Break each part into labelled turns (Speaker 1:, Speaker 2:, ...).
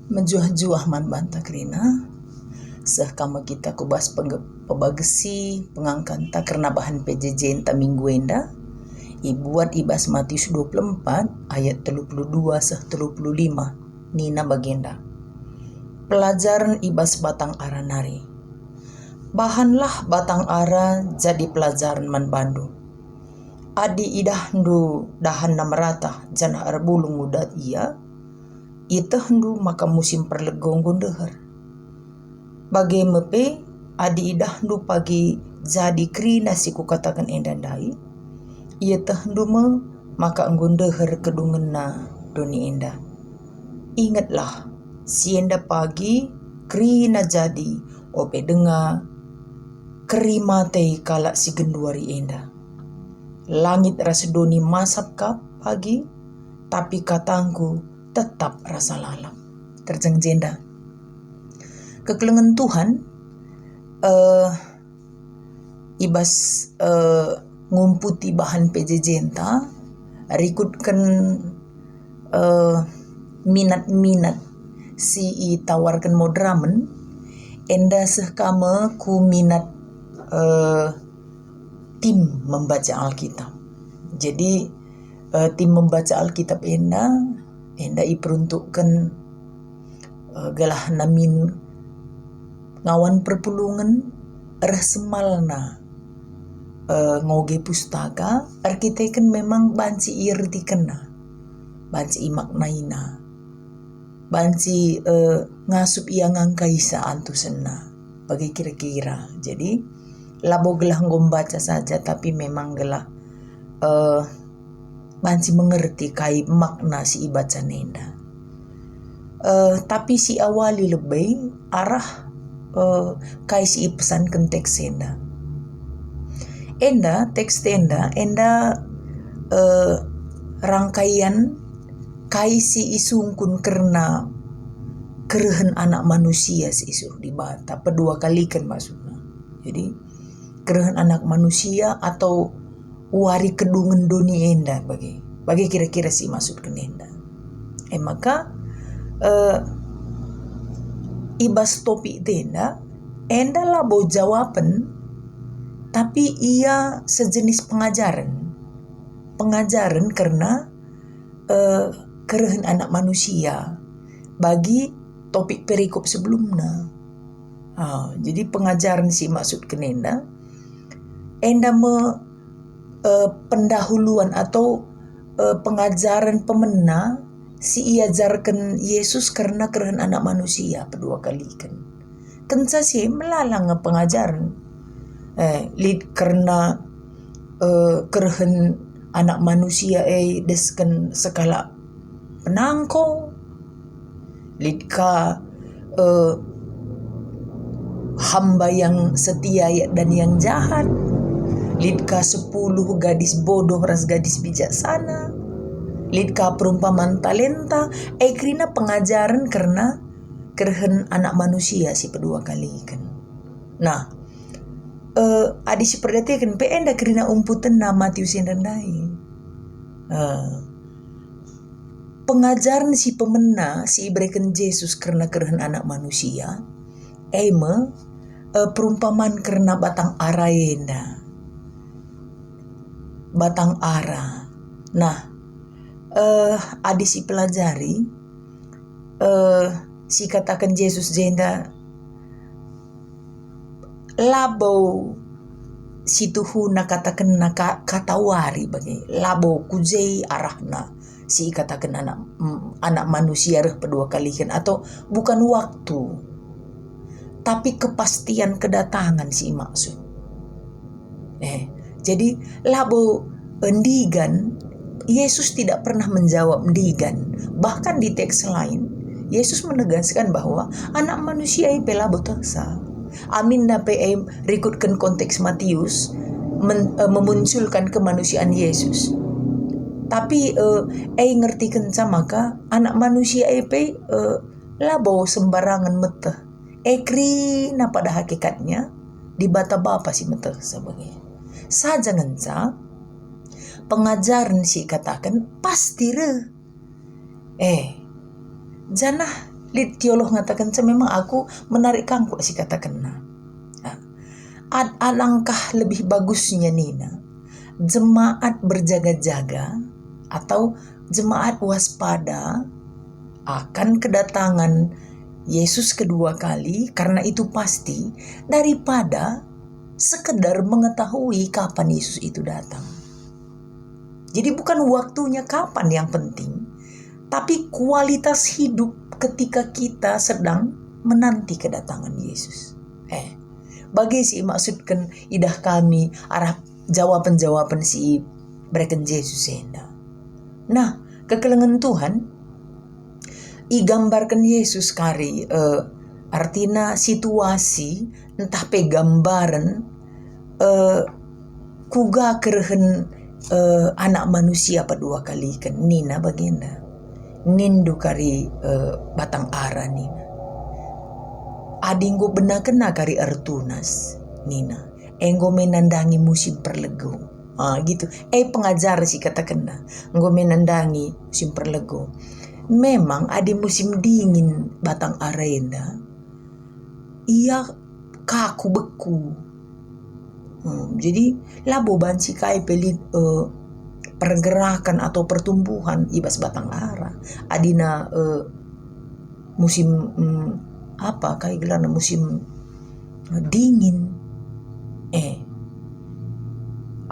Speaker 1: Menjuah-juah man banta kerina seh kama kita kubas pebagesi pengangkanta karena bahan PJJ enta minggu enda ibuat ibas Matius 24 ayat 32 seh 35 nina bagenda pelajaran ibas batang ara nari bahanlah batang ara jadi pelajaran man bandu adi idah ndu dahan namerata jana arbulung udat ia hendu maka musim perlegong gondehar bagi mepe adi idah ndu pagi jadi krina siku katakan endandai ia hendu me maka gondehar kedungena doni enda ingatlah sienda pagi krina jadi ope denga kerimatei kala si genduari enda langit rasedoni masap kap pagi tapi katangku tetap rasa lalam terjeng jenda kekelengan Tuhan ibas ngumputi bahan PJJ enta rikutkan minat-minat si tawarkan modramen enda sehkama ku minat tim membaca Alkitab. Jadi tim membaca Alkitab enda iperuntukkan galah namin ngawan perpulungan semalna ngoge pustaka arkiteken memang banci irtikena banci imaknaina banci ngasup ia ngangkaisa antusena bagi kira-kira. Jadi labo gelah ngombaca saja tapi memang gelah banci mengerti kai makna si ibaca nenda. Tapi si awali lebih arah kai si pesan teks enda. Teks enda rangkaian kai si isungkun karena kerehen anak manusia si isu dibata pedua kali kan maksudnya. Jadi kerehen anak manusia atau wari kedungen doni enda bagi kira-kira si maksud ke enda. Maka ibas topik enda labo jawaban tapi ia sejenis pengajaran karena kerehen anak manusia bagi topik perikop sebelumnya. Jadi pengajaran si maksud ke enda pendahuluan atau pengajaran pemena si iajarkan Yesus karena kerehen anak manusia kedua kali kan si melalang pengajaran lid karena kerehen anak manusia desken sekala penangko lid ka hamba yang setia dan yang jahat lidka 10 gadis bodoh ras gadis bijaksana lidka perumpamaan talenta krina pengajaran karena kerhen anak manusia si kedua kali kan. Nah adi si perdatikan enda kerina umputan na Matius yang rendai pengajaran si pemena si iberikan Yesus karena kerhen anak manusia perumpamaan karena batang ara enda batang ara. Nah adi si pelajari si katakan Yesus jenda labo si tuhuna katakan kata wari bagi labo kujei arahna si katakan anak manusia kedua kali kan atau bukan waktu tapi kepastian kedatangan si maksud. Jadi labo endigan Yesus tidak pernah menjawab endigan. Bahkan di teks lain Yesus menegaskan bahwa anak manusia labo tersa. Amin dapat rikutkan konteks Matius memunculkan kemanusiaan Yesus. Tapi ngerti kenca maka anak manusia labo sembarangan meteh. Krina pada hakikatnya di bata bapa si meteh sebagai. Saja ngenca pengajaran si katakan pasti janah Lid teolog ngatakan memang aku menarik kangku si katakan na. Alangkah lebih bagusnya Nina jemaat berjaga-jaga atau jemaat waspada akan kedatangan Yesus kedua kali, karena itu pasti, daripada sekedar mengetahui kapan Yesus itu datang. Jadi bukan waktunya kapan yang penting, tapi kualitas hidup ketika kita sedang menanti kedatangan Yesus. Bagi si maksudkan idah kami arah jawaban-jawaban si berikan Yesus enda. Nah, kekelengan Tuhan igambarkan Yesus kari artinya situasi entah pegambaran kuga kerehen anak manusia dua kali kan Nina bagenda nindu kari batang ara Nina adinggo benar kena kari Artunas Nina enggo menandangi musim perlego gitu pengajar sih kata kena enggo menandangi musim perlego. Memang ada musim dingin batang arenda, ia kaku beku. Jadi labo banci kai pelit pergerakan atau pertumbuhan ibas batang ara. Adina musim apa kai gelana musim dingin.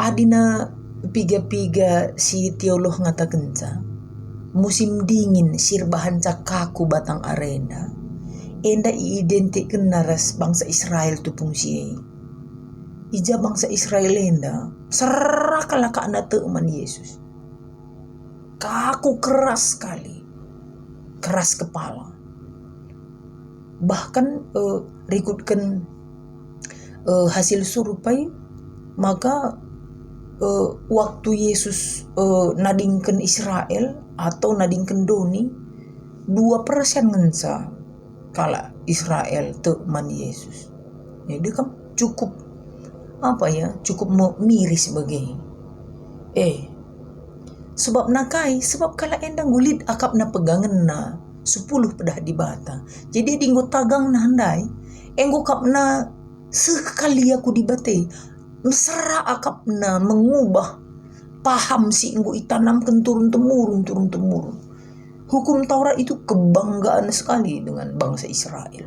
Speaker 1: Adina piga-piga si teolog ngatakan musim dingin sirbahan kaku batang arena enda identik naras bangsa Israel tu fungsi ija bangsa Israel enda serakala ka anak teman Yesus kaku keras sekali, keras kepala, bahkan rikutkan hasil survei maka waktu Yesus nadingkan Israel atau nadingkan doni 2% ngensa kala Israel teman Yesus. Jadi kan cukup cukup miris bagi. Sebab kala endang gulit akap na pegangan na 10 pedah di bata. Jadi dinggo tagang na handai enggo kap na sekali aku dibate mesra akap na mengubah paham si enggo itanamkan turun-temurun. Hukum Taurat itu kebanggaan sekali dengan bangsa Israel.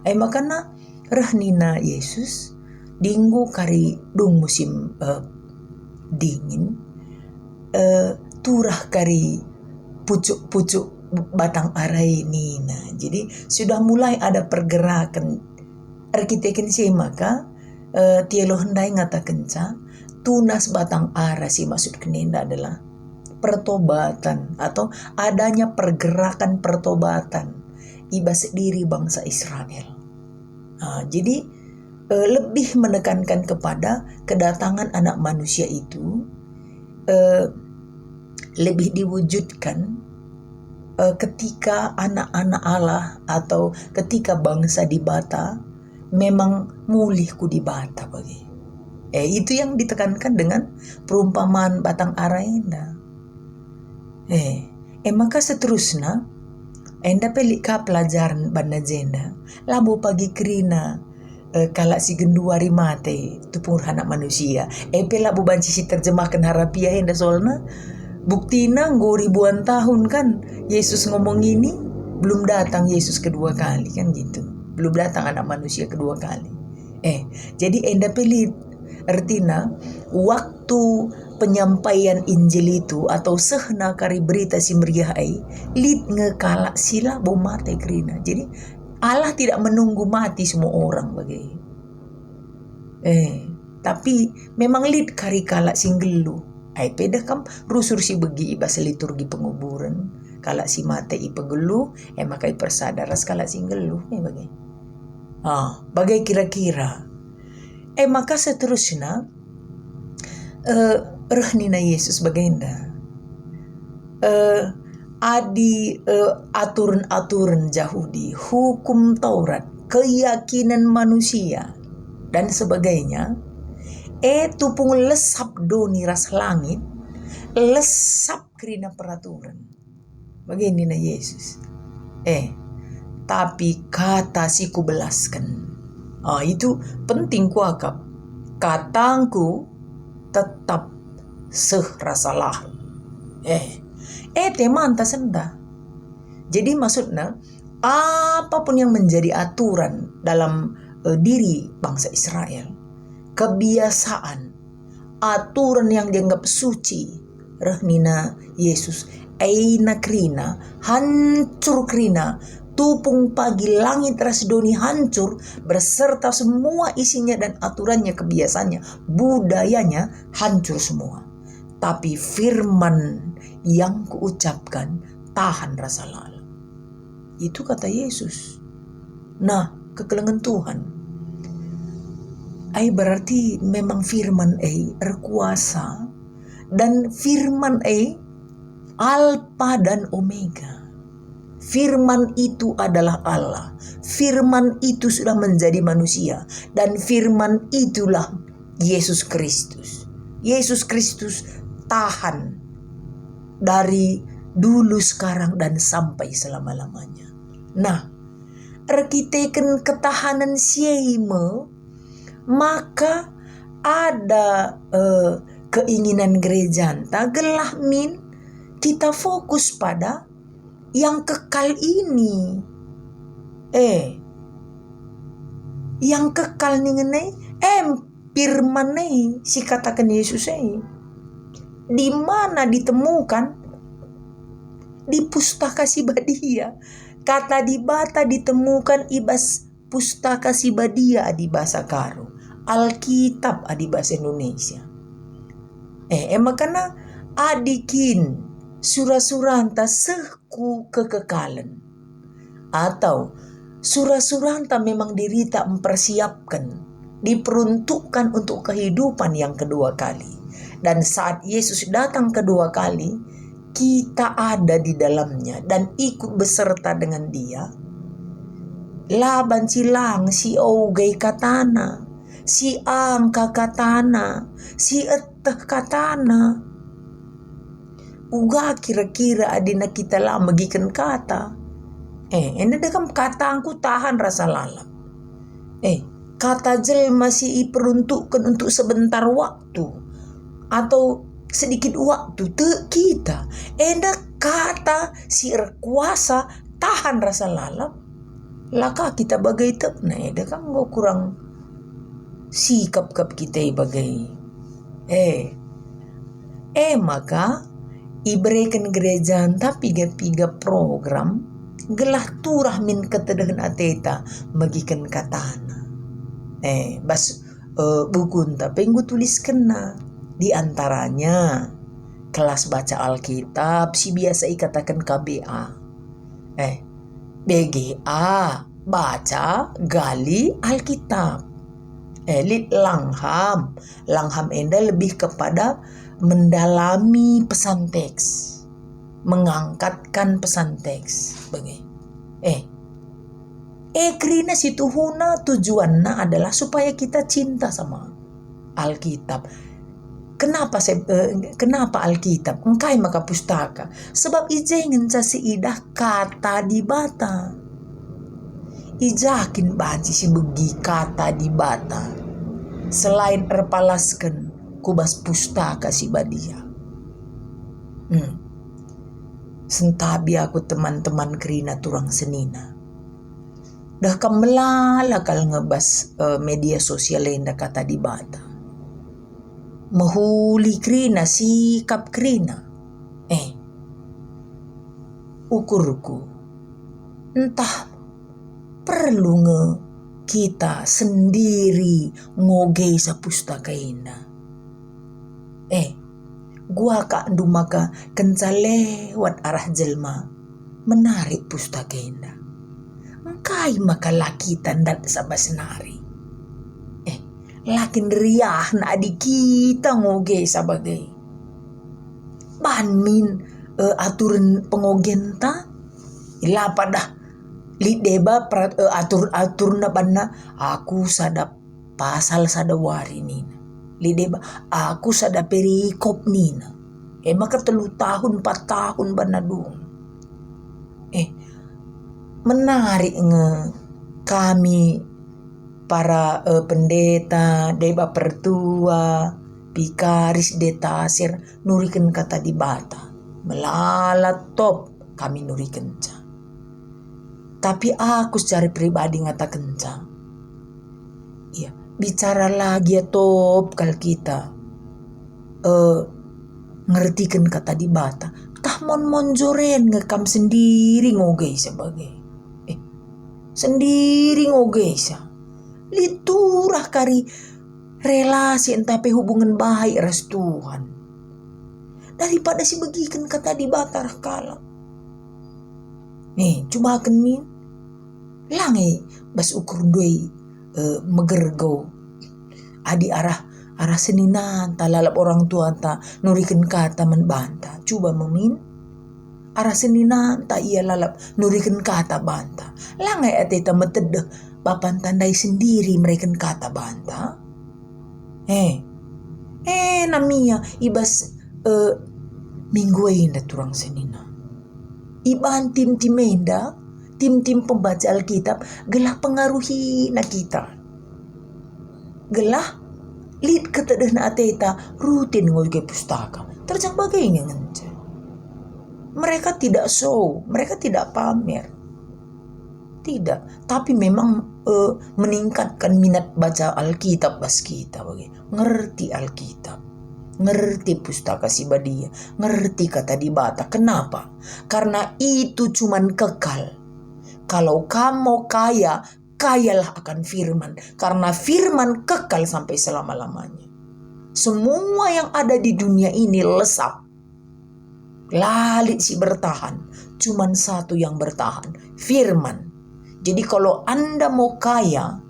Speaker 1: Makanya rahnina Yesus dinggo kari dong musim dingin turah kari pucuk-pucuk batang arai nina. Jadi sudah mulai ada pergerakan arkitekin sih maka tielo hendai ngatakan tunas batang ara sih maksud kenenda adalah pertobatan atau adanya pergerakan pertobatan ibas diri bangsa Israel. Jadi lebih menekankan kepada kedatangan anak manusia itu lebih diwujudkan ketika anak-anak Allah atau ketika bangsa di bata memang mulihku di bata bagi. Itu yang ditekankan dengan perumpamaan batang ara enda. Maka seterusnya enda pelik ka pelajaran banda jenda labo pagi kerina kala si genduari mate tupung anak manusia pela banci si terjemahkan harapiah enda soalna buktina nggo ribuan tahun kan Yesus ngomong ini belum datang Yesus kedua kali kan gitu, belum datang anak manusia kedua kali. Jadi enda pelit artinya waktu penyampaian Injil itu atau sehna kari berita si meriah lid ngekala sila bo mate kerina. Jadi Allah tidak menunggu mati semua orang bagi. Tapi memang lid kari kala singgelu. Peda kam rusur si begi ibas liturgi penguburan. Kala si mate ipegelu, maka ipersadara kala singgelu bagi. Bagai kira-kira. Maka seterusnya rahnina Yesus bagenda adi aturan-aturan Yahudi, hukum Taurat, keyakinan manusia dan sebagainya tupung lesap doni ras langit, lesap kerina peraturan. Begini na Yesus. Tapi kata si ku belaskan. Itu penting ku akap. Katangku tetap serasalah. Teman tak senda. Jadi maksudnya apapun yang menjadi aturan dalam diri bangsa Israel, kebiasaan, aturan yang dianggap suci, rehnina Yesus, aina krina, hancur krina, tupung pagi langit rasdoni hancur, beserta semua isinya dan aturannya, kebiasaannya, budayanya hancur semua. Tapi firman yang kuucapkan tahan rasa lalat. Itu kata Yesus. Nah, kekelengan Tuhan. Berarti memang firman berkuasa, dan firman Alfa dan Omega. Firman itu adalah Allah. Firman itu sudah menjadi manusia, dan firman itulah Yesus Kristus. Yesus Kristus tahan dari dulu, sekarang, dan sampai selama-lamanya. Nah, arkiteken ketahanan sieme, maka ada keinginan gereja gelah min kita fokus pada yang kekal ini. Yang kekal nih firman si katakan Yesus di mana ditemukan? Di pustaka Sibadia. Kata di bata ditemukan ibas pustaka Sibadia di bahasa Karo, Alkitab di bahasa Indonesia. Makanya adikin surah-suranta seku kekekalan, atau surah-suranta memang dirita mempersiapkan, diperuntukkan untuk kehidupan yang kedua kali. Dan saat Yesus datang kedua kali, kita ada di dalamnya dan ikut beserta dengan dia. Laban silang si ogay katana, si angka katana, si eteh katana. Uga kira-kira adina kita lah magikan kata. Ini dekam kata angku tahan rasa lalap. Kata jel masih diperuntukkan untuk sebentar waktu atau sedikit waktu kita. Kata si kuasa tahan rasa lalap. Laka kita bagai tekna kan gak kurang sikap kita bagai. Maka iberikan gereja tapi piga program gelah turah min ketedahan ateta magikan katana. Buku tapi gue tulis kena. Di antaranya kelas baca Alkitab, si biasa ikatakan KBA. BGA, baca gali Alkitab. Lit langham. Langham enda lebih kepada mendalami pesan teks, mengangkatkan pesan teks. Krina situhuna tujuannya adalah supaya kita cinta sama Alkitab. Kenapa Alkitab? Engkai maka pustaka. Sebab ijengen si idah kata di bata. Ijakin banci si begi kata di bata. Selain erpalaskan kubas pustaka si badia. Sentabi aku teman-teman kerina turang senina. Dah kamelala kal ngebas media sosial enda kata di bata. Mahuli krina, sikap krina. Ukurku, entah perlu kita sendiri ngogei sa pustaka ina. Gua ka maka kenca lewat arah jelma menarik pustaka ina. Engkai maka lakitan dat sabas senari. Lakin riah na adik kita ngoge sebagai banmin aturan pengogen ta ilapa dah lideba atur na banna aku sadap pasal sadawari nina lideba aku sadap perikop nina maka 3 tahun 4 tahun banna dong menarik kami para pendeta, deba pertua, pikaris detasir nuriken kata di bata. Melalat top kami nuriken ca. Tapi aku secara pribadi ngata kencang. Iya, bicara lagi ya top kal kita. Ngertikan kata di bata. Tah monjoren ngekam sendiri ngogei sebagai. Sendiri ngogei sa. Liturah kari relasi entape hubungan baik ras Tuhan. Daripada si begikan kata di bata kala. Nih, cuma akan min langai bas ukur doi megergo adi arah seninan ta lalap orang tua ta nurikan kata menbanta. Coba memin arah seninan ta ia lalap nurikan kata banta. Langai ateta metedeh bapan tandai sendiri mereka kata banta. Namia ibas minggu ini turang senina. Iban tim enda, tim pembaca Alkitab gelah pengaruhi na kita. Gelah lid ketedah na ateta rutin ngoi ke pustaka. Terjang bagainya ngence. Mereka tidak show, mereka tidak pamer. Tidak, tapi memang meningkatkan minat baca Alkitab bas kita bagi. Ngerti Alkitab. Ngerti pustaka si badia, ngerti kata di bata. Kenapa? Karena itu cuman kekal. Kalau kamu kaya, kayalah akan firman. Karena firman kekal sampai selama-lamanya. Semua yang ada di dunia ini lesap. Lalit si bertahan. Cuman satu yang bertahan, firman. Jadi kalau Anda mau kaya,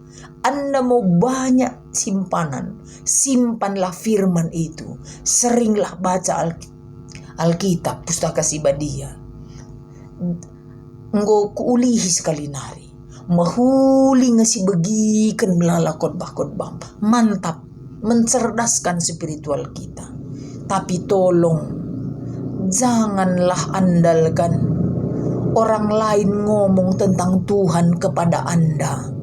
Speaker 1: Anda mau banyak simpanan, simpanlah firman itu. Seringlah baca Alkitab, pustaka si badia. Nggo kuulihi sekali nari. Mahuli ngasi begikan melala khotbah-khotbah. Mantap, mencerdaskan spiritual kita. Tapi tolong, janganlah andalkan orang lain ngomong tentang Tuhan kepada Anda.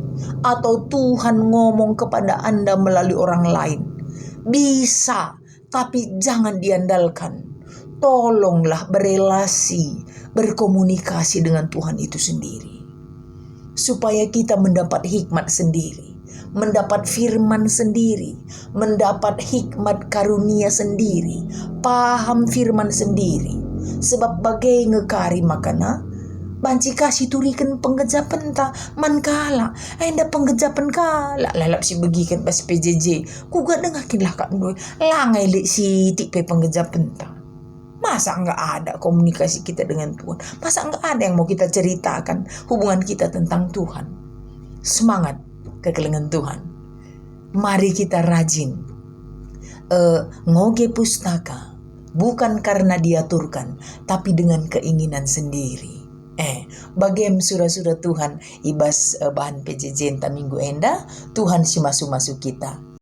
Speaker 1: Atau Tuhan ngomong kepada Anda melalui orang lain. Bisa, tapi jangan diandalkan. Tolonglah berelasi, berkomunikasi dengan Tuhan itu sendiri. Supaya kita mendapat hikmat sendiri. Mendapat firman sendiri. Mendapat hikmat karunia sendiri. Paham firman sendiri. Sebab bagai ngekari makana banci kasih turikan penggejapan ta mankala enda penggejapan kala lalap si begikan pas PJJ kuga dengakin lah kak doi langai lek si tipe penggejapan ta. Masa nggak ada komunikasi kita dengan Tuhan? Masa nggak ada yang mau kita ceritakan hubungan kita tentang Tuhan? Semangat kekelengan Tuhan. Mari kita rajin ngoge pustaka bukan karena diaturkan tapi dengan keinginan sendiri. Bagaimana surah-surah Tuhan ibas bahan PJJ enta minggu enda Tuhan si masuk-masuk kita.